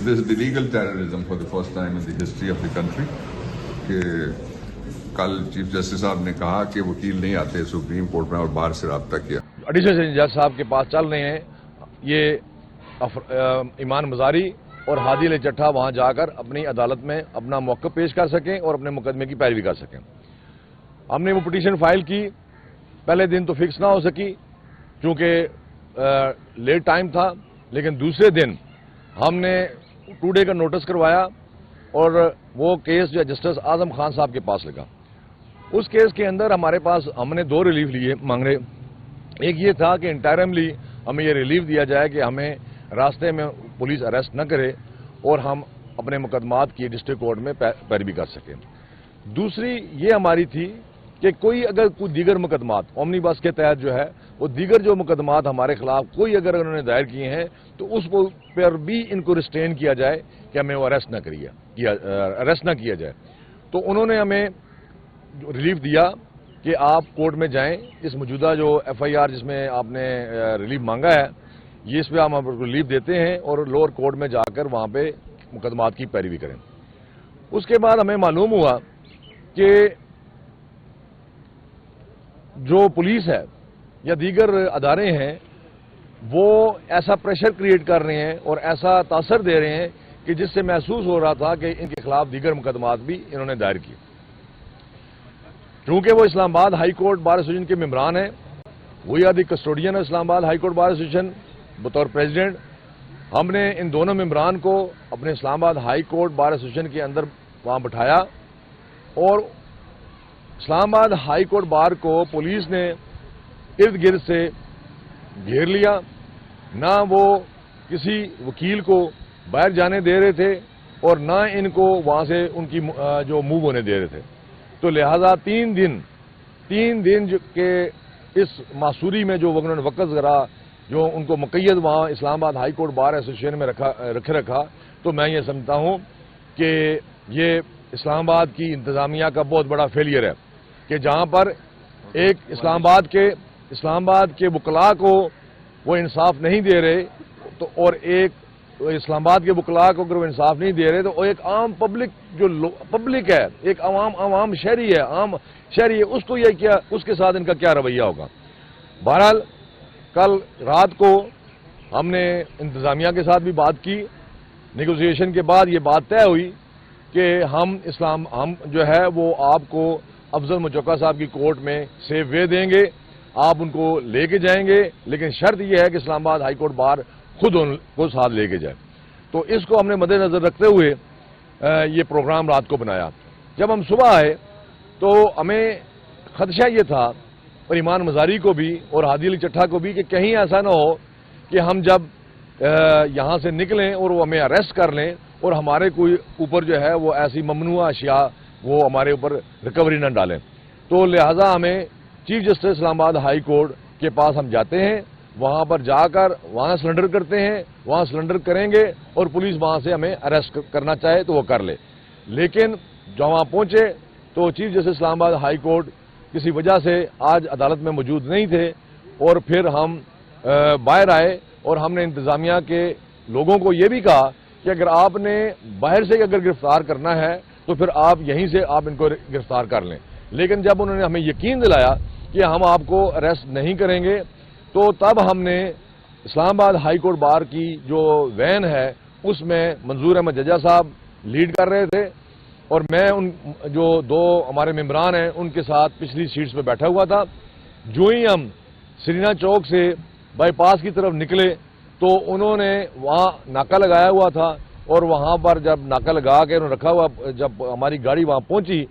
this is illegal terrorism for the first time in the history of the country کہ کل chief justice صاحب نے کہا کہ وکیل نہیں آتے سپریم کورٹ میں اور باہر سے رابطہ کیا. ایڈیشنل جج صاحب کے پاس چل رہے ہیں یہ ایمان مزاری اور ہادی علی چٹھا وہاں جا کر اپنی عدالت میں اپنا موقف پیش کر سکیں اور اپنے مقدمے کی پیروی کر سکیں. ہم نے وہ پٹیشن فائل کی، پہلے دن تو فکس نہ ہو سکی چونکہ لیٹ ٹائم تھا، لیکن دوسرے دن ہم نے 2 ڈے کا نوٹس کروایا اور وہ کیس جو جسٹس اعظم خان صاحب کے پاس لگا. اس کیس کے اندر ہمارے پاس ہم نے 2 ریلیف لیے مانگ رہے. ایک یہ تھا کہ انٹائرملی ہمیں یہ ریلیف دیا جائے کہ ہمیں راستے میں پولیس اریسٹ نہ کرے اور ہم اپنے مقدمات کی ڈسٹرکٹ کورٹ میں پیروی کر سکیں. دوسری یہ ہماری تھی کہ کوئی اگر کوئی دیگر مقدمات اومنی بس کے تحت جو ہے وہ دیگر جو مقدمات ہمارے خلاف کوئی اگر انہوں نے دائر کیے ہیں تو اس پر بھی ان کو ریسٹین کیا جائے کہ ہمیں وہ اریسٹ نہ کیا جائے. تو انہوں نے ہمیں ریلیف دیا کہ آپ کورٹ میں جائیں، اس موجودہ جو ایف آئی آر جس میں آپ نے ریلیف مانگا ہے یہ اس پہ ہم ریلیف دیتے ہیں اور لوور کورٹ میں جا کر وہاں پہ مقدمات کی پیروی کریں. اس کے بعد ہمیں معلوم ہوا کہ جو پولیس ہے یا دیگر ادارے ہیں وہ ایسا پریشر کریٹ کر رہے ہیں اور ایسا تاثر دے رہے ہیں کہ جس سے محسوس ہو رہا تھا کہ ان کے خلاف دیگر مقدمات بھی انہوں نے دائر کیے. چونکہ وہ اسلام آباد ہائی کورٹ بار ایسوسیشن کے ممبران ہیں، وہی آر دی کسٹوڈین ہے اسلام آباد ہائی کورٹ بار ایسوسیشن بطور پریزیڈنٹ. ہم نے ان دونوں ممبران کو اپنے اسلام آباد ہائی کورٹ بار ایسوسیشن کے اندر وہاں بٹھایا اور اسلام آباد ہائی کورٹ بار کو پولیس نے ارد گرد سے گھیر لیا. نہ وہ کسی وکیل کو باہر جانے دے رہے تھے اور نہ ان کو وہاں سے ان کی جو موو ہونے دے رہے تھے. تو لہذا 3 دن کے اس معصوری میں جو انہوں نے وقت ذرا جو ان کو مقید وہاں اسلام آباد ہائی کورٹ بار ایسوسیشن میں رکھا تو میں یہ سمجھتا ہوں کہ یہ اسلام آباد کی انتظامیہ کا بہت بڑا فیلئر ہے کہ جہاں پر ایک اسلام آباد کے وکلاء کو وہ انصاف نہیں دے رہے تو اور ایک اسلام آباد کے وکلاء کو اگر وہ انصاف نہیں دے رہے تو ایک عام پبلک ہے، ایک عوام شہری ہے اس کو یہ کیا اس کے ساتھ ان کا کیا رویہ ہوگا. بہرحال کل رات کو ہم نے انتظامیہ کے ساتھ بھی بات کی. نیگوزیشن کے بعد یہ بات طے ہوئی کہ ہم جو ہے وہ آپ کو افضل مچوکا صاحب کی کورٹ میں سیف وے دیں گے، آپ ان کو لے کے جائیں گے، لیکن شرط یہ ہے کہ اسلام آباد ہائی کورٹ بار خود ان کو ساتھ لے کے جائے. تو اس کو ہم نے مد نظر رکھتے ہوئے یہ پروگرام رات کو بنایا. جب ہم صبح آئے تو ہمیں خدشہ یہ تھا اور ایمان مزاری کو بھی اور ہادی علی چٹھا کو بھی کہ کہیں ایسا نہ ہو کہ ہم جب یہاں سے نکلیں اور وہ ہمیں اریسٹ کر لیں اور ہمارے کوئی اوپر جو ہے وہ ایسی ممنوعہ اشیاء وہ ہمارے اوپر ریکوری نہ ڈالیں. تو لہذا ہمیں چیف جسٹس اسلام آباد ہائی کورٹ کے پاس ہم جاتے ہیں، وہاں پر جا کر وہاں سرنڈر کرتے ہیں، وہاں سرنڈر کریں گے اور پولیس وہاں سے ہمیں اریسٹ کرنا چاہے تو وہ کر لے. لیکن جب وہاں پہنچے تو چیف جسٹس اسلام آباد ہائی کورٹ کسی وجہ سے آج عدالت میں موجود نہیں تھے اور پھر ہم باہر آئے اور ہم نے انتظامیہ کے لوگوں کو یہ بھی کہا کہ اگر آپ نے باہر سے اگر گرفتار کرنا ہے تو پھر آپ یہیں سے آپ ان کو گرفتار کر لیں. لیکن جب انہوں نے ہمیں یقین دلایا کہ ہم آپ کو اریسٹ نہیں کریں گے تو تب ہم نے اسلام آباد ہائی کورٹ بار کی جو وین ہے اس میں منظور احمد ججا صاحب لیڈ کر رہے تھے اور میں ان جو 2 ہمارے ممبران ہیں ان کے ساتھ پچھلی سیٹس پہ بیٹھا ہوا تھا. جو ہی ہم سرینا چوک سے بائی پاس کی طرف نکلے تو انہوں نے وہاں ناکہ لگایا ہوا تھا اور وہاں پر جب ناکہ لگا کے انہوں نے رکھا ہوا جب ہماری گاڑی وہاں پہنچی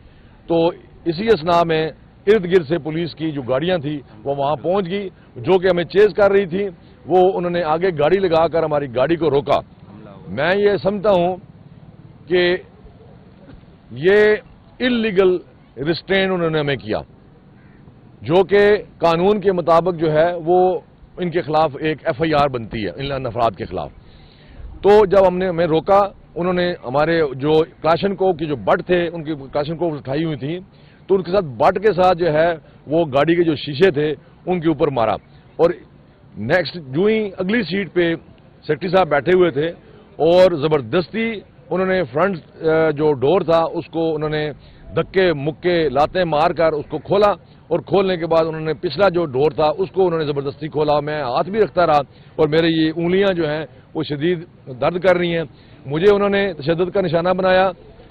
تو اسی اسنا میں ارد گرد سے پولیس کی جو گاڑیاں تھیں وہ وہاں پہنچ گئی جو کہ ہمیں چیز کر رہی تھی. وہ انہوں نے آگے گاڑی لگا کر ہماری گاڑی کو روکا. میں یہ سمجھتا ہوں کہ یہ اللیگل ریسٹرین انہوں نے ہمیں کیا جو کہ قانون کے مطابق جو ہے وہ ان کے خلاف ایک ایف آئی آر بنتی ہے ان افراد کے خلاف. تو جب ہمیں روکا انہوں نے ہمارے جو کلاشنکوف کی جو بٹ تھے ان کی کلاشنکوف اٹھائی ہوئی تھی تو ان کے ساتھ بٹ کے ساتھ جو ہے وہ گاڑی کے جو شیشے تھے ان کے اوپر مارا. اور نیکسٹ جو ہی اگلی سیٹ پہ سیکٹری صاحب بیٹھے ہوئے تھے اور زبردستی انہوں نے فرنٹ جو ڈور تھا اس کو انہوں نے دھکے مکے لاتیں مار کر اس کو کھولا، اور کھولنے کے بعد انہوں نے پچھلا جو ڈور تھا اس کو انہوں نے زبردستی کھولا. میں ہاتھ بھی رکھتا رہا اور میرے یہ انگلیاں جو ہیں وہ شدید درد کر رہی ہیں. مجھے انہوں نے تشدد کا نشانہ بنایا،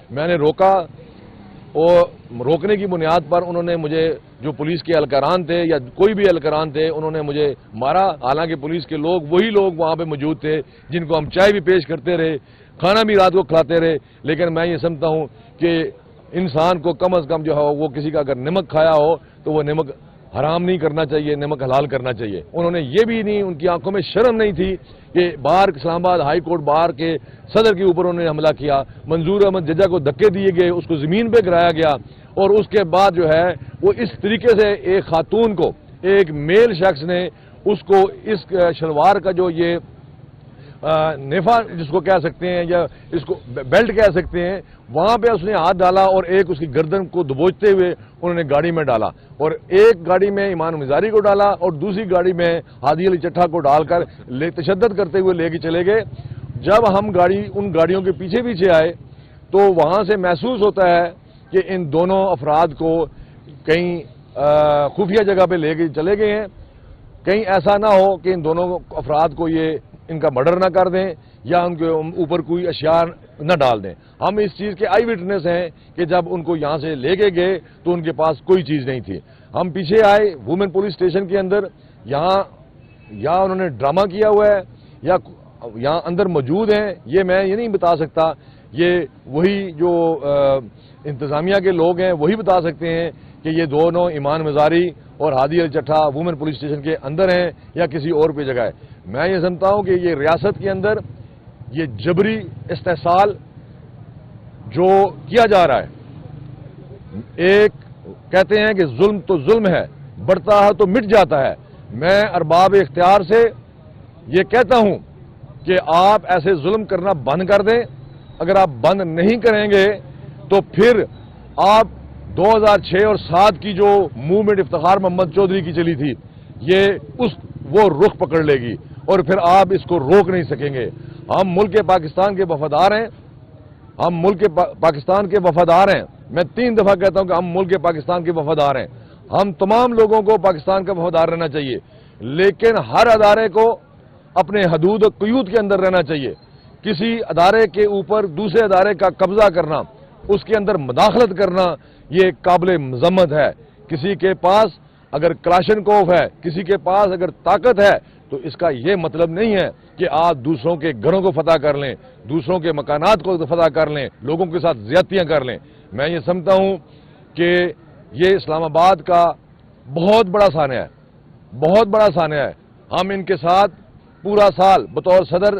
میں نے روکا اور روکنے کی بنیاد پر انہوں نے مجھے، جو پولیس کے اہلکاران تھے یا کوئی بھی اہلکاران تھے، انہوں نے مجھے مارا. حالانکہ پولیس کے لوگ وہی لوگ وہاں پہ موجود تھے جن کو ہم چائے بھی پیش کرتے رہے، کھانا بھی رات کو کھلاتے رہے. لیکن میں یہ سمجھتا ہوں کہ انسان کو کم از کم جو ہے وہ کسی کا اگر نمک کھایا ہو تو وہ نمک حرام نہیں کرنا چاہیے، نمک حلال کرنا چاہیے. انہوں نے یہ بھی نہیں، ان کی آنکھوں میں شرم نہیں تھی کہ باہر اسلام آباد ہائی کورٹ بار کے صدر کے اوپر انہوں نے حملہ کیا. منظور احمد ججا کو دھکے دیے گئے، اس کو زمین پہ گرایا گیا، اور اس کے بعد جو ہے وہ اس طریقے سے ایک خاتون کو، ایک میل شخص نے اس کو اس شلوار کا جو یہ نیفا جس کو کہہ سکتے ہیں یا اس کو بیلٹ کہہ سکتے ہیں، وہاں پہ اس نے ہاتھ ڈالا اور ایک اس کی گردن کو دبوچتے ہوئے انہوں نے گاڑی میں ڈالا، اور ایک گاڑی میں ایمان مزاری کو ڈالا اور دوسری گاڑی میں ہادی علی چٹھا کو ڈال کر تشدد کرتے ہوئے لے کے چلے گئے. جب ہم ان گاڑیوں کے پیچھے پیچھے آئے تو وہاں سے محسوس ہوتا ہے کہ ان دونوں افراد کو کہیں خفیہ جگہ پہ لے کے چلے گئے ہیں. کہیں ایسا نہ ہو کہ ان دونوں افراد کو ان کا مرڈر نہ کر دیں یا ان کے اوپر کوئی اشیاء نہ ڈال دیں. ہم اس چیز کے آئی وٹنس ہیں کہ جب ان کو یہاں سے لے کے گئے تو ان کے پاس کوئی چیز نہیں تھی. ہم پیچھے آئے وومن پولیس اسٹیشن کے اندر، یہاں انہوں نے ڈرامہ کیا ہوا ہے یا یہاں اندر موجود ہیں یہ میں یہ نہیں بتا سکتا. یہ وہی جو انتظامیہ کے لوگ ہیں وہی بتا سکتے ہیں کہ یہ دونوں ایمان مزاری اور ہادی علی چٹھا وومن پولیس اسٹیشن کے اندر ہیں یا کسی اور پہ جگہ ہے. میں یہ سمجھتا ہوں کہ یہ ریاست کے اندر یہ جبری استحصال جو کیا جا رہا ہے، ایک کہتے ہیں کہ ظلم تو ظلم ہے، بڑھتا ہے تو مٹ جاتا ہے. میں ارباب اختیار سے یہ کہتا ہوں کہ آپ ایسے ظلم کرنا بند کر دیں. اگر آپ بند نہیں کریں گے تو پھر آپ 2006 اور 2007 کی جو موومنٹ افتخار محمد چودھری کی چلی تھی وہ رخ پکڑ لے گی اور پھر آپ اس کو روک نہیں سکیں گے. ہم ملک پاکستان کے وفادار ہیں، ہم ملک پاکستان کے وفادار ہیں. میں 3 دفعہ کہتا ہوں کہ ہم ملک پاکستان کے وفادار ہیں. ہم تمام لوگوں کو پاکستان کا وفادار رہنا چاہیے، لیکن ہر ادارے کو اپنے حدود و قیود کے اندر رہنا چاہیے. کسی ادارے کے اوپر دوسرے ادارے کا قبضہ کرنا، اس کے اندر مداخلت کرنا، یہ قابل مذمت ہے. کسی کے پاس اگر کلاشنکوف ہے، کسی کے پاس اگر طاقت ہے تو اس کا یہ مطلب نہیں ہے کہ آپ دوسروں کے گھروں کو فتح کر لیں، دوسروں کے مکانات کو فتح کر لیں، لوگوں کے ساتھ زیادتیاں کر لیں. میں یہ سمجھتا ہوں کہ یہ اسلام آباد کا بہت بڑا سانحہ ہے، بہت بڑا سانحہ ہے. ہم ان کے ساتھ پورا سال بطور صدر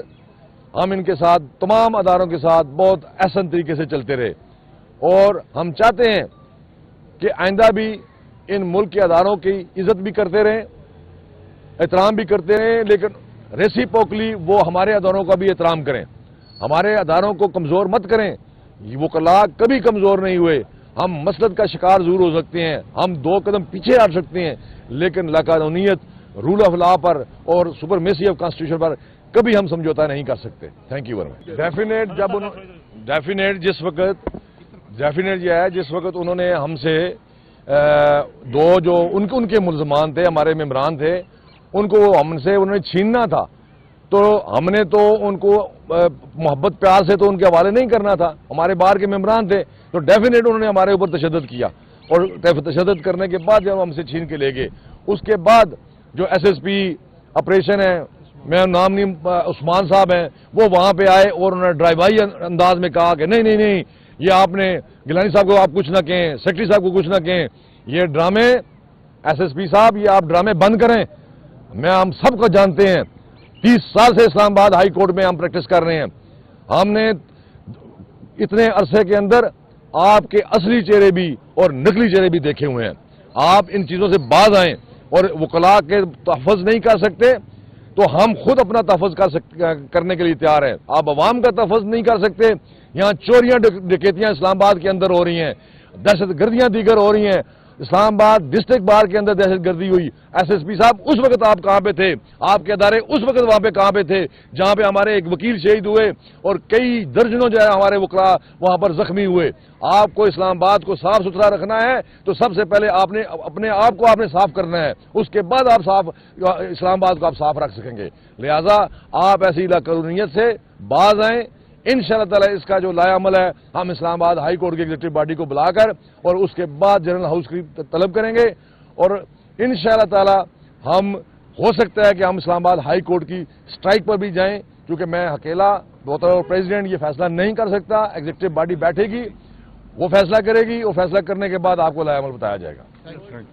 ہم ان کے ساتھ تمام اداروں کے ساتھ بہت احسن طریقے سے چلتے رہے، اور ہم چاہتے ہیں کہ آئندہ بھی ان ملک کے اداروں کی عزت بھی کرتے رہیں، احترام بھی کرتے رہیں، لیکن ریسیپروکلی وہ ہمارے اداروں کا بھی احترام کریں. ہمارے اداروں کو کمزور مت کریں. وکلاء کبھی کمزور نہیں ہوئے. ہم مسلط کا شکار ضرور ہو سکتے ہیں، ہم 2 قدم پیچھے ہٹ سکتے ہیں، لیکن لاقانونیت، رول آف لا پر اور سپرمیسی آف کانسٹیٹیوشن پر کبھی ہم سمجھوتا نہیں کر سکتے. Thank you very much. Definite جس وقت انہوں نے ہم سے 2 جو ان کے ملزمان تھے، ہمارے ممبران تھے، ان کو ہم سے انہوں نے چھیننا تھا، تو ہم نے تو ان کو محبت پیار سے تو ان کے حوالے نہیں کرنا تھا. ہمارے باہر کے ممبران تھے تو ڈیفینیٹ انہوں نے ہمارے اوپر تشدد کیا، اور تشدد کرنے کے بعد جب ہم سے چھین کے لے گئے، اس کے بعد جو SSP آپریشن ہے، میں نام نہیں، عثمان صاحب ہیں، وہ وہاں پہ آئے اور انہوں نے ڈرائیوائی انداز میں کہا کہ نہیں یہ آپ نے گیلانی صاحب کو آپ کچھ نہ کہیں، سیکرٹری صاحب کو کچھ نہ کہیں، یہ ڈرامے SSP صاحب یہ آپ ڈرامے بند کریں. میں ہم سب کو جانتے ہیں، 30 سال سے اسلام آباد ہائی کورٹ میں ہم پریکٹس کر رہے ہیں. ہم نے اتنے عرصے کے اندر آپ کے اصلی چہرے بھی اور نقلی چہرے بھی دیکھے ہوئے ہیں. آپ ان چیزوں سے باز آئیں، اور وکلاء کے تحفظ نہیں کر سکتے تو ہم خود اپنا تحفظ کرنے کے لیے تیار ہیں. آپ عوام کا تحفظ نہیں کر سکتے. یہاں چوریاں ڈکیتیاں اسلام آباد کے اندر ہو رہی ہیں، دہشت گردیاں دیگر ہو رہی ہیں. اسلام آباد ڈسٹرکٹ بار کے اندر دہشت گردی ہوئی، SSP صاحب اس وقت آپ کہاں پہ تھے؟ آپ کے ادارے اس وقت وہاں پہ کہاں پہ تھے جہاں پہ ہمارے ایک وکیل شہید ہوئے اور کئی درجنوں جو ہے ہمارے وکلاء وہاں پر زخمی ہوئے؟ آپ کو اسلام آباد کو صاف ستھرا رکھنا ہے تو سب سے پہلے آپ نے اپنے آپ کو صاف کرنا ہے، اس کے بعد آپ اسلام آباد کو آپ صاف رکھ سکیں گے۔ لہذا آپ ایسی لاقانونیت سے باز آئیں۔ انشاءاللہ تعالی اس کا جو لائے عمل ہے ہم اسلام آباد ہائی کورٹ کی ایگزیکٹو باڈی کو بلا کر اور اس کے بعد جنرل ہاؤس کی طلب کریں گے، اور انشاءاللہ تعالی ہم ہو سکتا ہے کہ ہم اسلام آباد ہائی کورٹ کی اسٹرائک پر بھی جائیں، کیونکہ میں اکیلا محترم پریزیڈنٹ یہ فیصلہ نہیں کر سکتا، ایگزیکٹو باڈی بیٹھے گی، وہ فیصلہ کرے گی، وہ فیصلہ کرنے کے بعد آپ کو لائے عمل بتایا جائے گا۔